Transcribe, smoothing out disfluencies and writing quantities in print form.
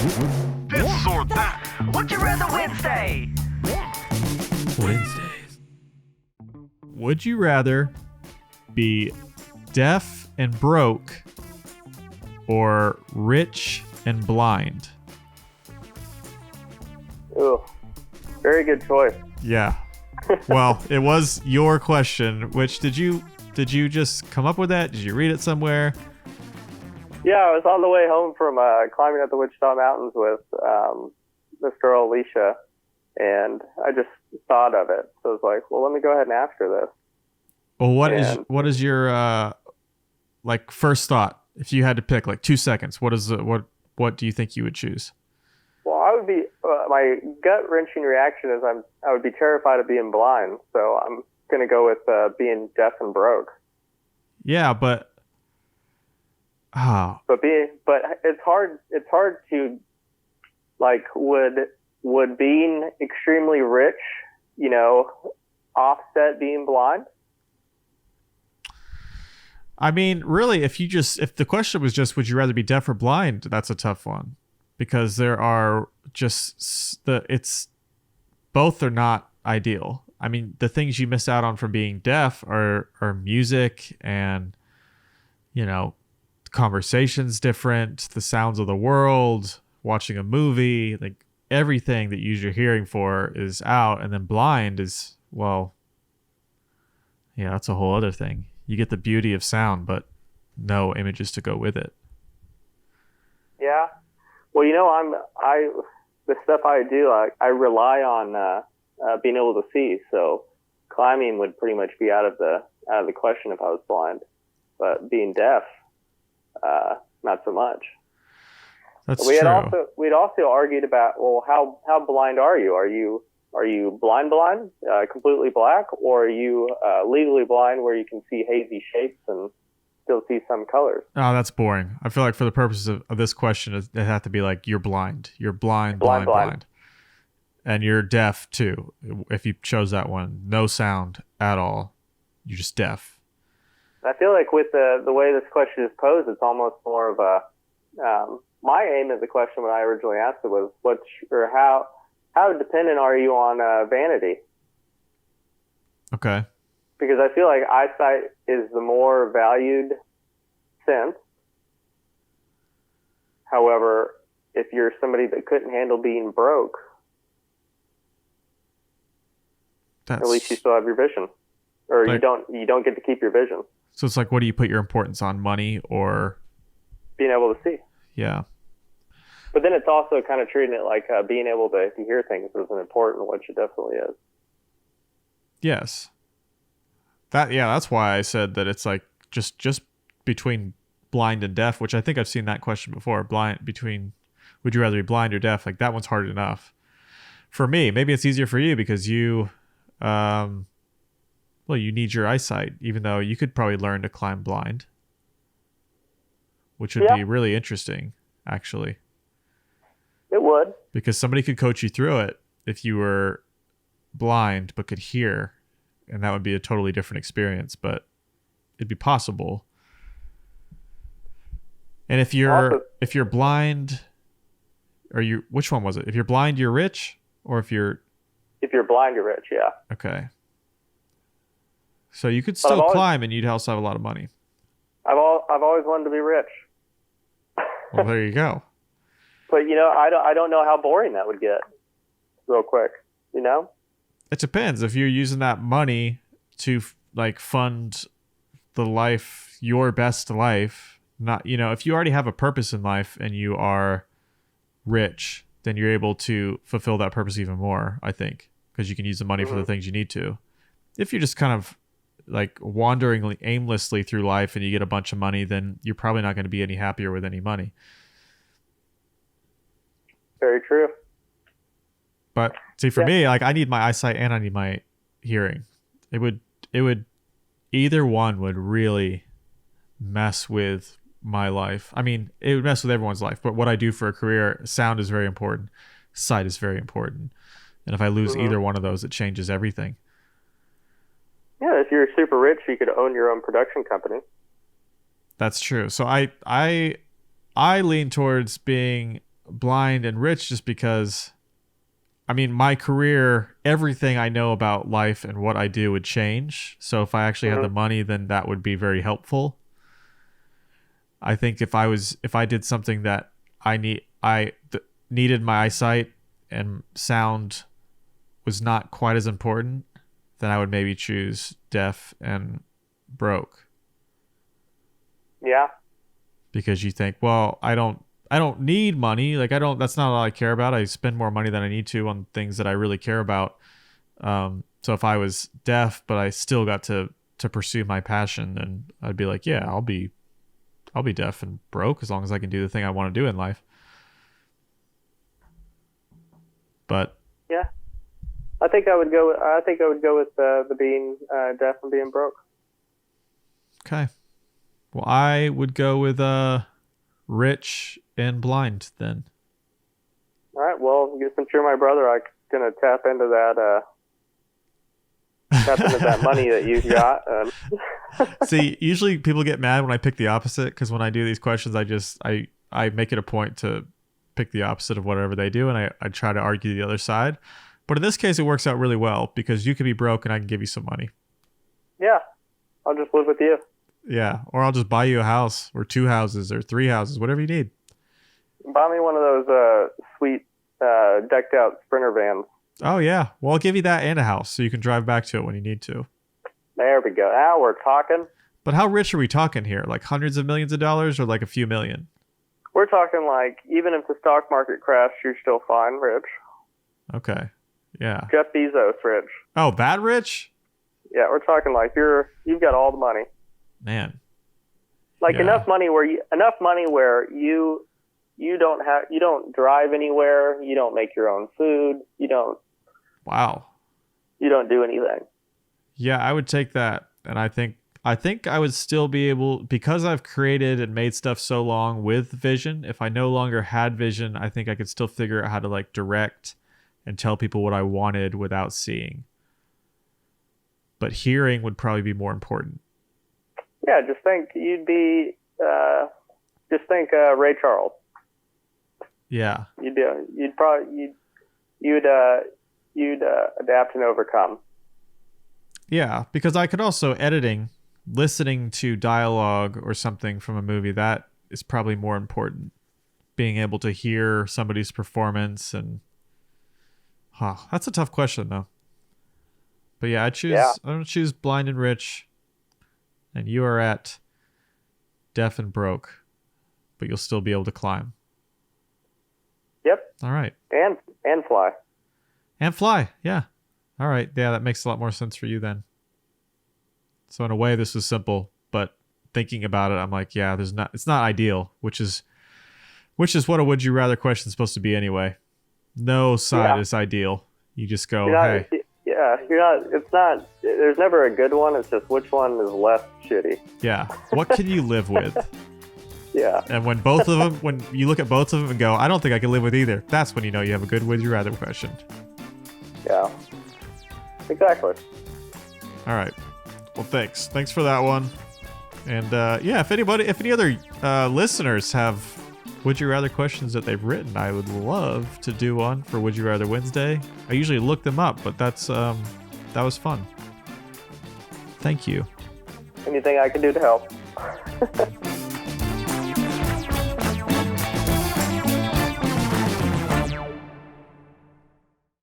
This or that. Would you rather Wednesday? Wednesdays. Would you rather be deaf and broke or rich and blind? Ooh, very good choice. Yeah. Well, it was your question. Which did you just come up with that? Did you read it somewhere? Yeah, I was on the way home from climbing up the Wichita Mountains with this girl, Alicia, and I just thought of it. So I was like, well, let me go ahead and ask her this. Well, what is your like first thought? If you had to pick like 2 seconds, what do you think you would choose? Well, I would be my gut wrenching reaction is I would be terrified of being blind. So I'm gonna go with being deaf and broke. Yeah, but But it's hard to like would being extremely rich, offset being blind? I mean, really, if the question was just would you rather be deaf or blind, that's a tough one, because there are both are not ideal. I mean, the things you miss out on from being deaf are music and conversations different, the sounds of the world, watching a movie, like everything that you use your hearing for is out, and then blind is, well, yeah, that's a whole other thing. You get the beauty of sound, but no images to go with it. Yeah. Well, the stuff I do, I rely on being able to see. So climbing would pretty much be out of the question if I was blind. But being deaf, not so much. That's we'd true. We'd also argued about, well, how blind are you? Are you blind, completely black, or are you legally blind where you can see hazy shapes and still see some colors? Oh, that's boring. I feel like for the purposes of this question, it had to be like you're blind. You're blind. And you're deaf too. If you chose that one, no sound at all. You're just deaf. I feel like with the way this question is posed, it's almost more of a my aim of the question when I originally asked it was how dependent are you on vanity? Okay. Because I feel like eyesight is the more valued sense. However, if you're somebody that couldn't handle being broke, at least you still have your vision, or you don't get to keep your vision. So it's like, what do you put your importance on, money or being able to see? Yeah. But then it's also kind of treating it like being able to hear things isn't important, which it definitely is. Yes. That's why I said that it's like just between blind and deaf, which I think I've seen that question before. Would you rather be blind or deaf? Like that one's hard enough. For me, maybe it's easier for you because you you need your eyesight, even though you could probably learn to climb blind, which would be really interesting, actually. It would. Because somebody could coach you through it if you were blind but could hear, and that would be a totally different experience, but it'd be possible. And if you're blind, which one was it? If you're blind, you're rich, or if you're blind, you're rich, yeah. Okay. So you could still climb and you'd also have a lot of money. I've always wanted to be rich. Well, there you go. But I don't know how boring that would get real quick, It depends. If you're using that money to like fund your best life, not, if you already have a purpose in life and you are rich, then you're able to fulfill that purpose even more, I think, because you can use the money for the things you need to. If you're just kind of like wandering aimlessly through life and you get a bunch of money, then you're probably not going to be any happier with any money. Very true. But see, for me, like I need my eyesight and I need my hearing. It would either one would really mess with my life. I mean, it would mess with everyone's life, but what I do for a career, sound is very important. Sight is very important. And if I lose either one of those, it changes everything. Yeah, if you're super rich, you could own your own production company. That's true. So I lean towards being blind and rich just because, I mean, my career, everything I know about life and what I do would change. So if I actually had the money, then that would be very helpful. I think if I did something that needed my eyesight and sound was not quite as important, then I would maybe choose deaf and broke. Yeah. Because you think, well, I don't need money. Like that's not all I care about. I spend more money than I need to on things that I really care about. So if I was deaf, but I still got to pursue my passion, then I'd be like, yeah, I'll be deaf and broke as long as I can do the thing I want to do in life. But yeah, I think I would go with the being deaf and being broke. Okay. Well, I would go with rich and blind then. All right. Well, since you're my brother, I'm gonna tap into that money that you've got. See, usually people get mad when I pick the opposite, because when I do these questions, I make it a point to pick the opposite of whatever they do, and I try to argue the other side. But in this case, it works out really well because you could be broke and I can give you some money. Yeah, I'll just live with you. Yeah, or I'll just buy you a house or 2 houses or 3 houses, whatever you need. Buy me one of those sweet decked out Sprinter vans. Oh, yeah. Well, I'll give you that and a house so you can drive back to it when you need to. There we go. Now we're talking. But how rich are we talking here? Like hundreds of millions of dollars or like a few million? We're talking like, even if the stock market crashed, you're still fine, rich. Okay. Yeah. Jeff Bezos, rich. Oh, that rich? Yeah, we're talking like you've got all the money. Man. Like Yeah. enough money where you don't drive anywhere, you don't make your own food, you don't do anything. Yeah, I would take that. And I think I would still be able, because I've created and made stuff so long with vision, if I no longer had vision, I think I could still figure out how to like direct and tell people what I wanted without seeing. But hearing would probably be more important. Yeah, just think Ray Charles. Yeah. You'd adapt and overcome. Yeah, because I could also listening to dialogue or something from a movie, that is probably more important. Being able to hear somebody's performance and that's a tough question though. But yeah, I'm gonna choose blind and rich, and you are at deaf and broke, but you'll still be able to climb. Yep. All right. And fly. And fly, yeah. All right, yeah, that makes a lot more sense for you then. So in a way, this was simple, but thinking about it, I'm like, yeah, it's not ideal, which is what a would you rather question is supposed to be anyway. No side is ideal. You just go, hey. Yeah, there's never a good one. It's just which one is less shitty. Yeah. What can you live with? Yeah. And when you look at both of them and go, I don't think I can live with either, that's when you know you have a good would you rather question. Yeah. Exactly. All right. Well, thanks. Thanks for that one. And if any other listeners have would you rather questions that they've written, I would love to do one for Would You Rather Wednesday. I usually look them up, but that was fun. Thank you. Anything I can do to help.